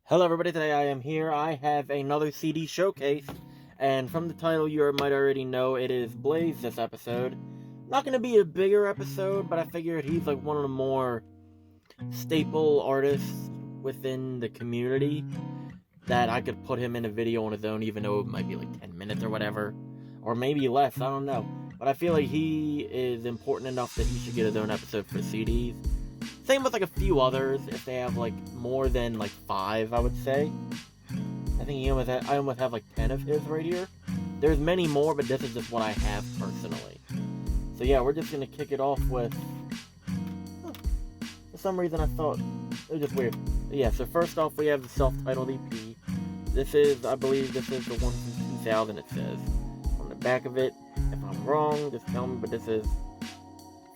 Hello everybody, today I am here. I have another CD showcase, and from the title you might already know it is Blaze this episode. Not going to be a bigger episode, but I figured he's like one of the more staple artists within the community that I could put him in a video on his own, even though it might be like 10 minutes or whatever, or maybe less, I don't know. But I feel like he is important enough that he should get his own episode for CDs. Same with like a few others, if they have like more than like 5, I would say. I think I almost have like 10 of his right here. There's many more, but this is just what I have personally. So yeah, we're just gonna kick it off with... For some reason I thought it was just weird. But yeah, so first off we have the self-titled EP. I believe this is the one from 2000, it says. On the back of it, if I'm wrong, just tell me, but this is...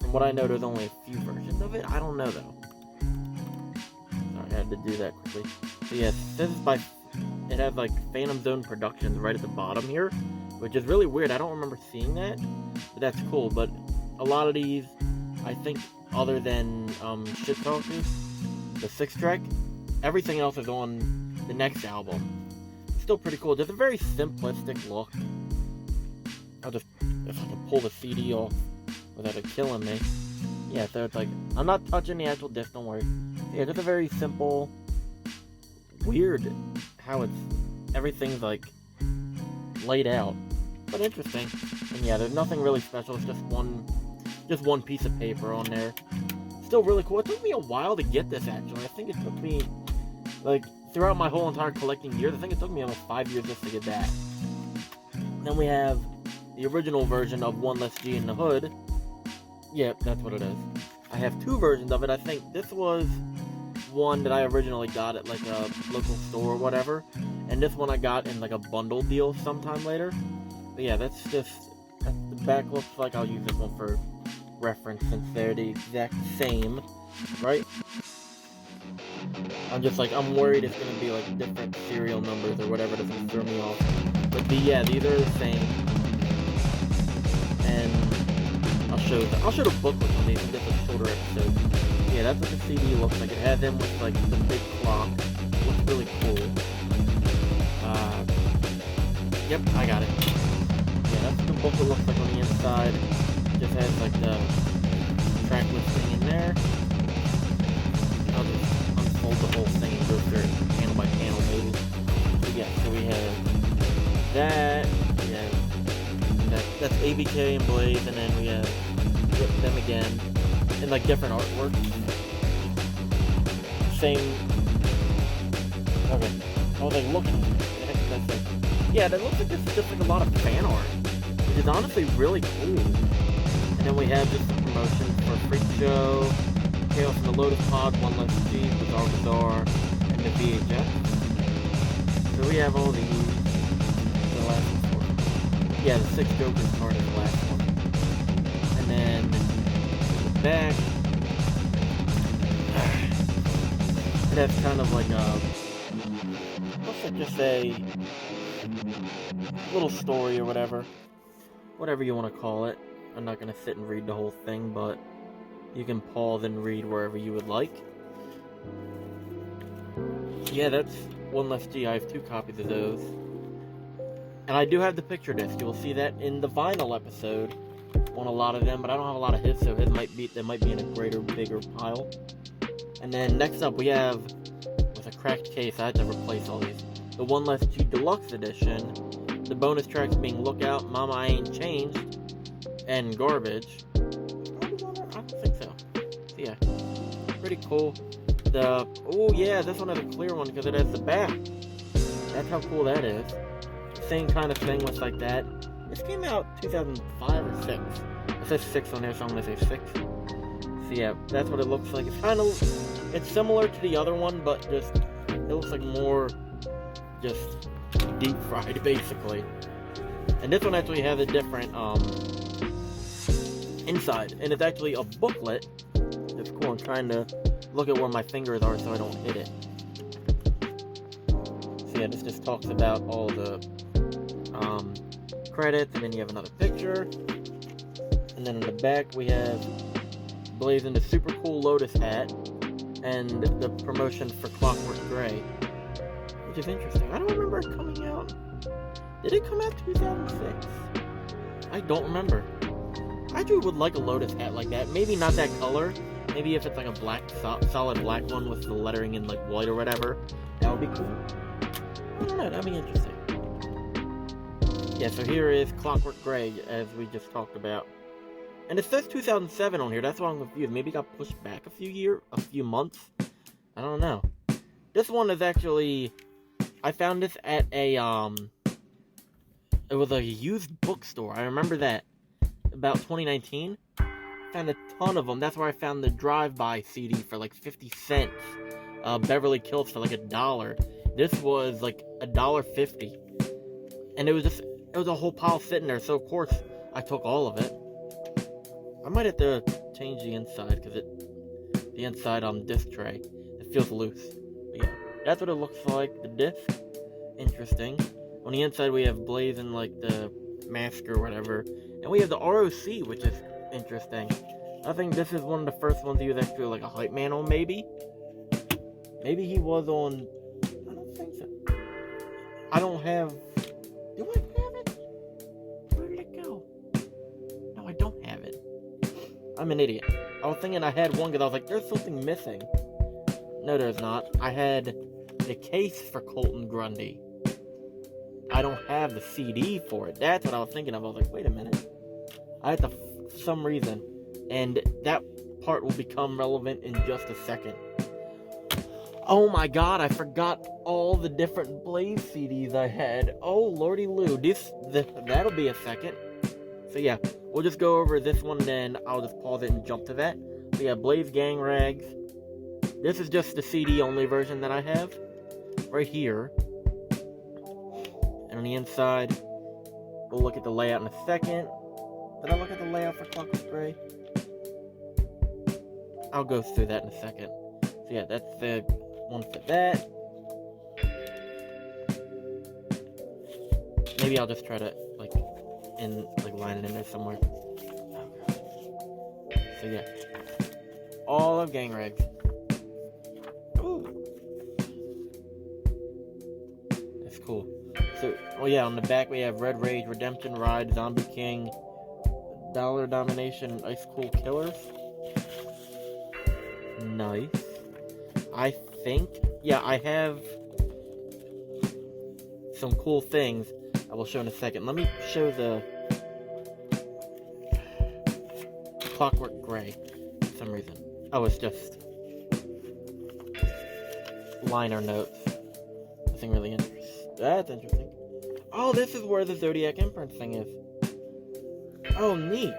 From what I know, there's only a few versions of it. I don't know, though. Sorry, I had to do that quickly. So, yes, this is by... It has, like, Phantom Zone Productions right at the bottom here, which is really weird. I don't remember seeing that, but that's cool. But a lot of these, I think, other than Shit Talkers, the 6-track, everything else is on the next album. It's still pretty cool. Just a very simplistic look. If I can pull the CD off without it killing me. Yeah, so it's like, I'm not touching the actual disc, don't worry. Yeah, just a very simple, weird how everything's like laid out, but interesting. And yeah, there's nothing really special, it's just one piece of paper on there. Still really cool. It took me a while to get this, actually. I think it took me, like, throughout my whole entire collecting years, I think it took me almost 5 years just to get that. Then we have the original version of One Less G in the Hood. Yep, that's what it is. I have 2 versions of it. I think this was one that I originally got at like a local store or whatever, and this one I got in like a bundle deal sometime later. But yeah, that's the back looks like. I'll use this one for reference since they're the exact same, right? I'm worried it's gonna be like different serial numbers or whatever that's gonna throw me off. But these are the same. And I'll show the booklet on these in just a shorter episode. Yeah, that's what the CD looks like. It has him with like the big clock. Looks really cool. Yep, I got it. Yeah, that's what the booklet looks like on the inside. It just has like the track listing in there. I'll just unfold the whole thing and go through it panel by panel maybe. So yeah, so we have that. Yeah. That's ABK and Blaze, and then we have them again in like different artwork. Same. Okay. I was like looking. Yeah, that looks like this is just like a lot of fan art, which is honestly really cool. And then we have just the promotion for Freak Show, Chaos in the Lotus Pod, One Less G, Bizarre Bazaar, and the VHS. So we have all these. The last one. Yeah, the 6 Jokers card is the last one. And then the back, it has kind of like let's just say, little story or whatever you want to call it. I'm not going to sit and read the whole thing, but you can pause and read wherever you would like. Yeah, that's One Less G. I have 2 copies of those. And I do have the picture disc. You will see that in the vinyl episode on a lot of them, but I don't have a lot of his, so his might be in a bigger pile. And then next up we have, with a cracked case, I had to replace all these. The One Less G Deluxe Edition. The bonus tracks being Lookout, Mama I Ain't Changed, and Garbage. I don't think so. So yeah, pretty cool. Oh yeah, this one has a clear one because it has the back. That's how cool that is. Same kind of thing with like that. This came out 2005 or 6. It says 6 on there, so I'm gonna say 6. So yeah, that's what it looks like. It's similar to the other one, but just it looks like more just deep fried basically. And this one actually has a different inside, and it's actually a booklet. It's cool. I'm trying to look at where my fingers are so I don't hit it. So yeah, this just talks about all the credits, and then you have another picture, and then in the back we have Blaze in the super cool Lotus hat and the promotion for Clockwork Gray. which is interesting. I don't remember it coming out. Did it come out 2006? I don't remember. I actually would like a Lotus hat like that. Maybe not that color. Maybe if it's like a black, solid black one with the lettering in like white or whatever, that would be cool. I don't know, that'd be interesting. Yeah, so here is Clockwork Gray, as we just talked about. And it says 2007 on here, that's why I'm confused. Maybe it got pushed back a few months? I don't know. This one is actually, I found this at a, it was a used bookstore, I remember that. About 2019. Found a ton of them. That's where I found the Drive-By CD for like 50 cents. Beverly Hills for like $1. This was like $1.50. And it was a whole pile sitting there, so of course I took all of it. I might have to change the inside, because the inside on the disc tray, it feels loose. But yeah, that's what it looks like, the disc. Interesting. On the inside we have Blaze and like the mask or whatever. And we have the ROC, which is interesting. I think this is one of the first ones he was actually like a hype man on, maybe. Maybe he was on... I don't think so. I don't have... Do I have it? Where did it go? No, I don't have it. I'm an idiot. I was thinking I had one because I was like, there's something missing. No, there's not. I had the case for Colton Grundy. I don't have the CD for it. That's what I was thinking of. I was like, wait a minute. I had to, for some reason. And that part will become relevant in just a second. Oh my god, I forgot all the different Blaze CDs I had. Oh, lordy loo. That'll be a second. So yeah, we'll just go over this one, then I'll just pause it and jump to that. We have Blaze Gang Rags. This is just the CD only version that I have. Right here. And on the inside, we'll look at the layout in a second. Did I look at the layout for Clockwork Gray? I'll go through that in a second. So yeah, that's the one for that. Maybe I'll just try to line it in there somewhere. So yeah, all of Gang Rags. Ooh, that's cool. So, oh yeah, on the back we have Red Rage, Redemption Ride, Zombie King, Dollar Domination, Ice Cool Killers. Nice. I think, yeah, I have some cool things I will show in a second. Let me show the Clockwork Gray for some reason. Oh, it's just liner notes. Nothing really interesting. That's interesting. Oh, this is where the Zodiac Imprint thing is. Oh, neat.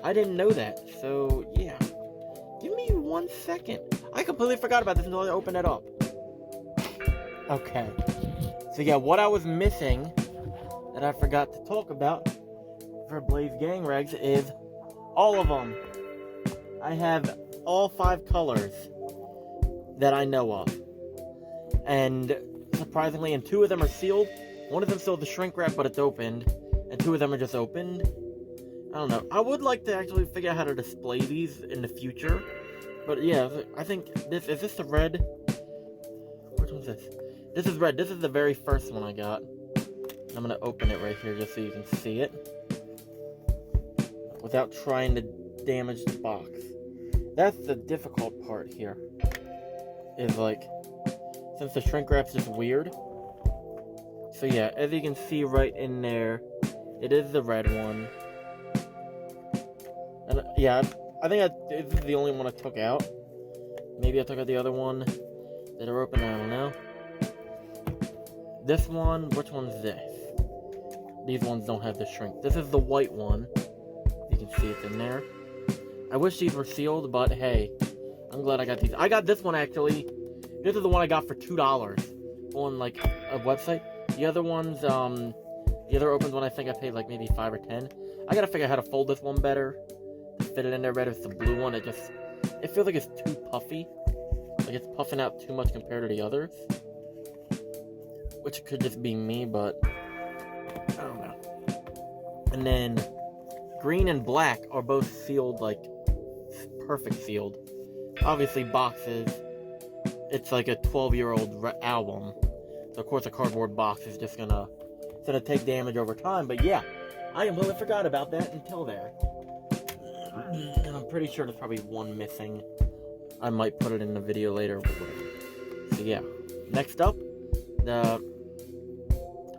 I didn't know that. So, yeah. Give me 1 second. I completely forgot about this until I opened it up. Okay. So, yeah, what I was missing that I forgot to talk about for Blaze Gang Rags is all of them. I have all 5 colors that I know of. And surprisingly, and 2 of them are sealed. One of them still has the shrink wrap, but it's opened. And 2 of them are just opened. I don't know. I would like to actually figure out how to display these in the future. But yeah, I think is this the red? Which one's this? This is red. This is the very first one I got. I'm going to open it right here just so you can see it. Without trying to damage the box. That's the difficult part here. Is like, since the shrink wrap's just weird. So yeah, as you can see right in there, it is the red one. And yeah, I think this is the only one I took out. Maybe I took out the other one that are open, I don't know. This one, which one's this? These ones don't have the shrink. This is the white one. You can see it's in there. I wish these were sealed, but hey, I'm glad I got these. I got this one actually. This is the one I got for $2 on like a website. The other ones, the other opened one I think I paid like maybe $5 or $10. I gotta figure out how to fold this one better. To fit it in there better. It's the blue one. It feels like it's too puffy. Like it's puffing out too much compared to the others. Which could just be me, but I don't know. And then green and black are both sealed, like perfect sealed. Obviously boxes. It's like a 12-year-old album. So of course a cardboard box is just gonna take damage over time. But yeah, I completely forgot about that until there. And I'm pretty sure there's probably one missing. I might put it in the video later. So yeah. Next up,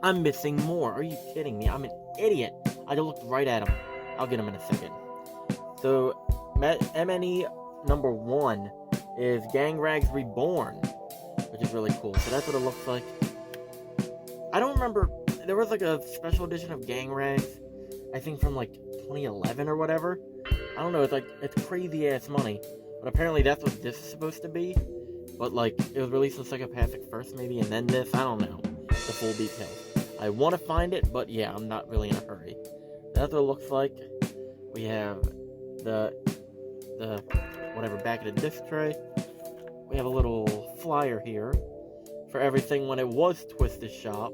I'm missing more. Are you kidding me? I'm an idiot. I just looked right at him. I'll get him in a second. So MNE number 1 is Gang Rags Reborn, which is really cool. So that's what it looks like. I don't remember. There was like a special edition of Gang Rags, I think from like 2011 or whatever. I don't know. It's crazy ass money. But apparently that's what this is supposed to be. But like it was released on Psychopathic first maybe, and then this. I don't know the full details. I want to find it, but yeah, I'm not really in a hurry. That's what it looks like. We have the whatever back of the disc tray. We have a little flyer here for everything when it was Twisted Shop.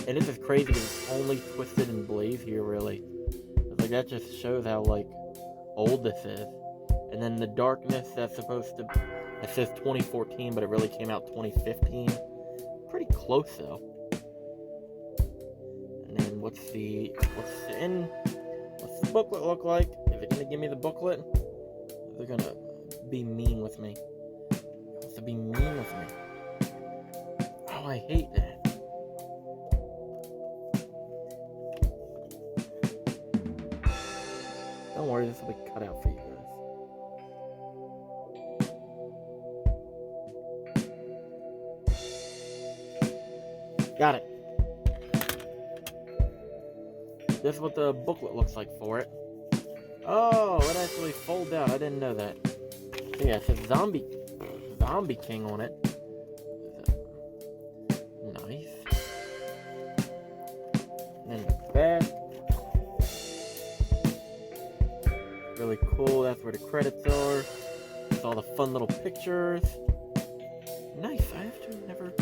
And this is crazy because it's only Twisted and Blaze here, really. Like that just shows how like old this is. And then the Darkness that's supposed to, it says 2014, but it really came out 2015. Pretty close though. And then what's the booklet look like? Is it gonna give me the booklet? They're gonna be mean with me. It wants to be mean with me. Oh, I hate that. Don't worry, this will be cut out for you guys. Got it. This is what the booklet looks like for it. Oh, it actually folds out. I didn't know that. So yeah, it says Zombie King on it. Nice. And then the back. Really cool. That's where the credits are. It's all the fun little pictures. Nice. I actually never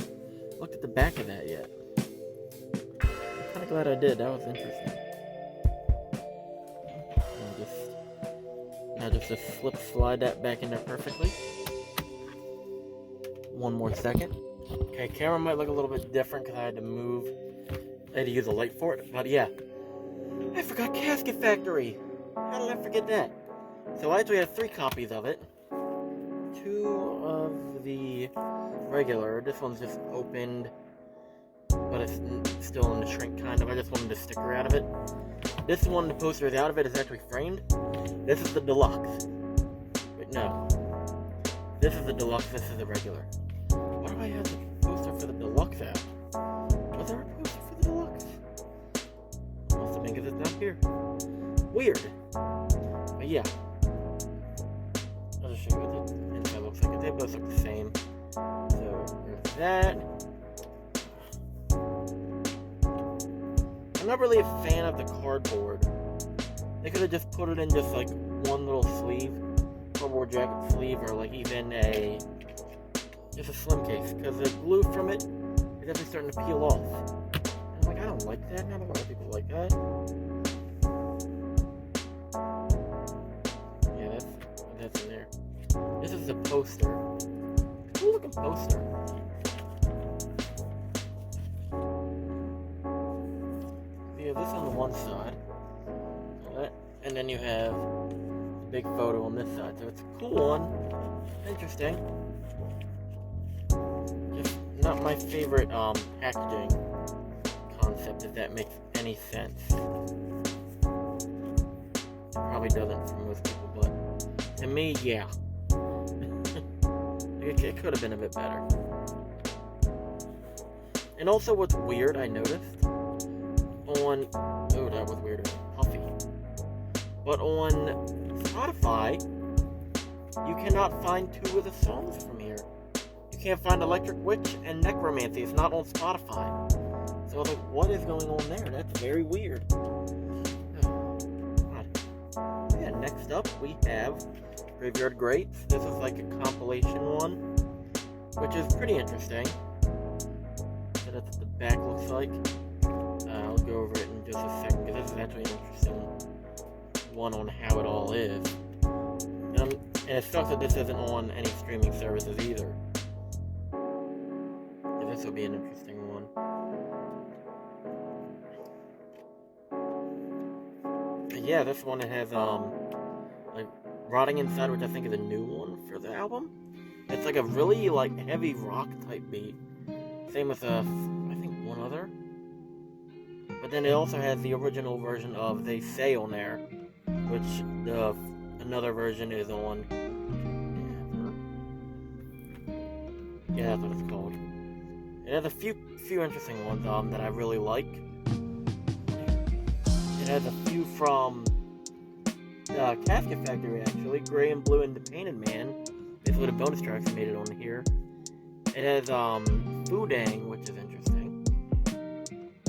looked at the back of that yet. I'm kind of glad I did. That was interesting. Now just to slide that back in there perfectly. One more second. Okay, camera might look a little bit different because I had to use a light for it. But yeah, I forgot Casket Factory. How did I forget that? So I actually have 3 copies of it. 2 of the regular. This one's just opened, but it's still in the shrink kind of. I just wanted the sticker out of it. This one, the poster is out of it, is actually framed. This is the deluxe. Wait, no. This is the deluxe, this is the regular. Why do I have the poster for the deluxe out? Was there a poster for the deluxe? Must have been because it's not here. Weird. But yeah. I'll just show you what the inside looks like. They both look the same. So, there's that. I'm not really a fan of the cardboard. They could have just put it in just like one little sleeve, cardboard jacket sleeve, or like even just a slim case, because the glue from it is actually starting to peel off. And I'm like, I don't like that. Not a lot of people like that. Yeah, that's in there. This is the poster. Cool looking poster. You have this on the one side. And then you have a big photo on this side. So it's a cool one. Interesting. Just not my favorite packaging concept, if that makes any sense. It probably doesn't for most people, but to me, yeah. It could have been a bit better. And also what's weird, I noticed, oh, that was weird. Puffy. But on Spotify, you cannot find 2 of the songs from here. You can't find Electric Witch and Necromancy. It's not on Spotify. So I was like, what is going on there? That's very weird. Yeah, next up we have Graveyard Greats. This is like a compilation one, which is pretty interesting. So that's what the back looks like. I'll go over it in just a second, because this is actually an interesting one on how it all is. And it sucks that this isn't on any streaming services either. This also be an interesting one. But yeah, this one it has like Rotting Inside, which I think is a new one for the album. It's like a really like heavy rock type beat. Same with I think one other. But then it also has the original version of They Say on there, which another version is on. Yeah, that's what it's called. It has a few interesting ones that I really like. It has a few from Casket Factory actually, Grey and Blue and The Painted Man. Basically the bonus tracks made it on here. It has Foodang, which is interesting.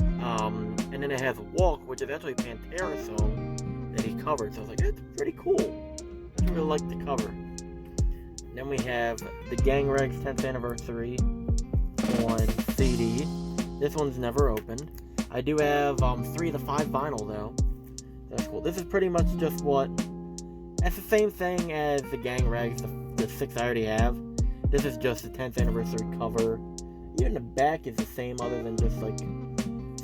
And then it has Walk, which is actually a Pantera song that he covered. So I was like, that's pretty cool. I really like the cover. And then we have the Gang Rags 10th Anniversary on CD. This one's never opened. I do have 3 of the 5 vinyl though. That's cool. This is pretty much just what... It's the same thing as the Gang Rags, the 6 I already have. This is just the 10th anniversary cover. Even the back is the same other than just like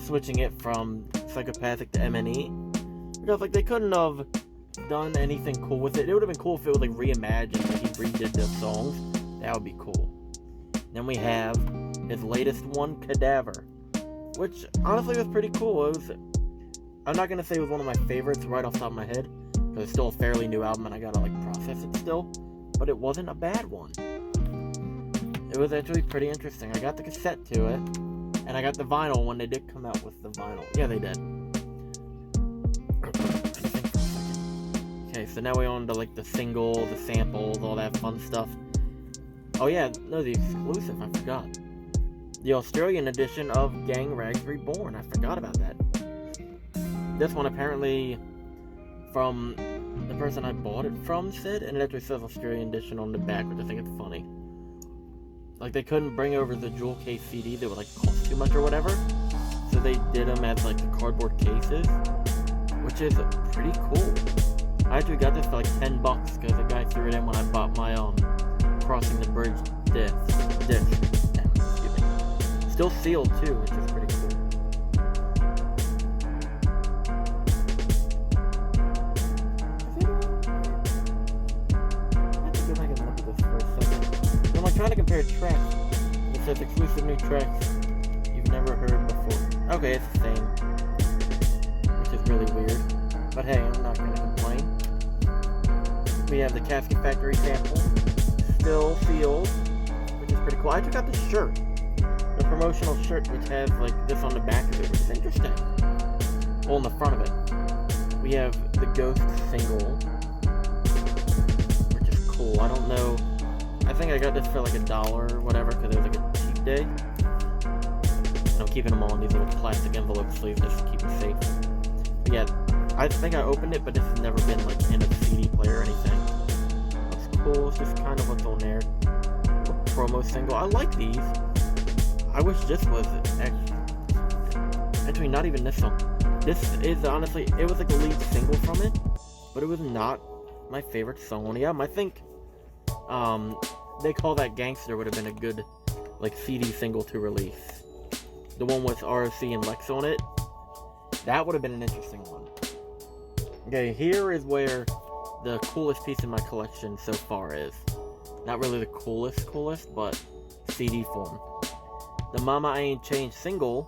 switching it from Psychopathic to MNE. Because like they couldn't have done anything cool with it. It would have been cool if it was like reimagined, like he redid the songs. That would be cool. Then we have his latest one, Cadaver, which honestly was pretty cool. It was, I'm not gonna say it was one of my favorites right off the top of my head, because it's still a fairly new album and I gotta like process it still. But it wasn't a bad one. It was actually pretty interesting. I got the cassette to it, and I got the vinyl when they did come out with the vinyl. Yeah, they did. Okay, so now we're on to like the single, the samples, all that fun stuff. Oh yeah, no, the exclusive, I forgot. The Australian edition of Gang Rags Reborn. I forgot about that. This one apparently from the person I bought it from said, and it actually says Australian edition on the back, which I think is funny. Like they couldn't bring over the jewel case CD, they would like cost too much or whatever. So they did them as like the cardboard cases, which is pretty cool. I actually got this for like $10 because the guy threw it in when I bought my Crossing the Bridge disc. Excuse me. Still sealed too, which is pretty cool. I have to go back and look at this for a second. I'm like trying to compare tracks. It says exclusive new tracks you've never heard before. Okay, it's the same, which is really weird. But hey, I'm not gonna complain. We have the Casket Factory sample, still sealed, which is pretty cool. I took out the shirt, the promotional shirt, which has like this on the back of it, which is interesting. Well, on the front of it, we have the Ghost single, which is cool. I don't know. I think I got this for like $1 or whatever because it was like a cheap day. And I'm keeping them all in these little plastic envelope sleeves just to keep them safe. But yeah, I think I opened it, but this has never been like in a CD player or anything. Looks cool. It's just kind of what's on there. A promo single. I like these. I wish this was actually not even this song. This is honestly, it was like the lead single from it, but it was not my favorite song on the album. I think They Call That Gangster would have been a good like CD single to release. The one with ROC and Lex on it. That would have been an interesting one. Okay, here is where the coolest piece in my collection so far is. Not really the coolest, but CD form. The Mama I Ain't Changed single,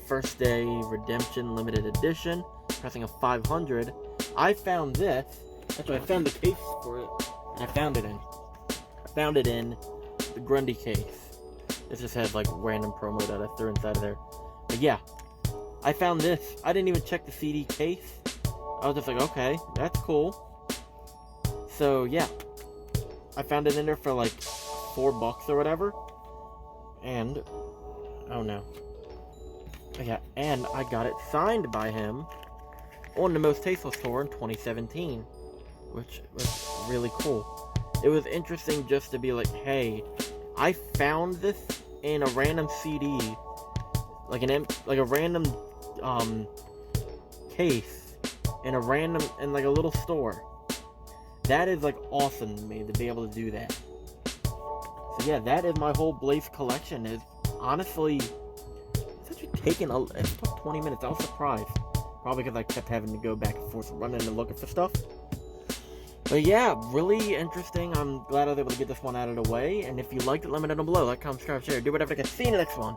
First Day Redemption Limited Edition, pressing of 500. I found this. Actually, I found the case for it, and I found it in the Grundy case. This just had like random promo that I threw inside of there. But yeah, I found this. I didn't even check the CD case. I was just like, okay, that's cool. So yeah, I found it in there for like $4 or whatever. And oh no. Yeah, and I got it signed by him on the Most Tasteless tour in 2017, which was really cool. It was interesting just to be like, hey, I found this in a random CD, like a random case in like a little store. That is like awesome to me to be able to do that. So So yeah, that is my whole Blaze collection. Is honestly, it's actually taken it took 20 minutes. I was surprised, probably because I kept having to go back and forth running and looking for stuff. But yeah, really interesting. I'm glad I was able to get this one out of the way. And if you liked it, let me know down below. Like, comment, subscribe, share, do whatever I can. See you in the next one.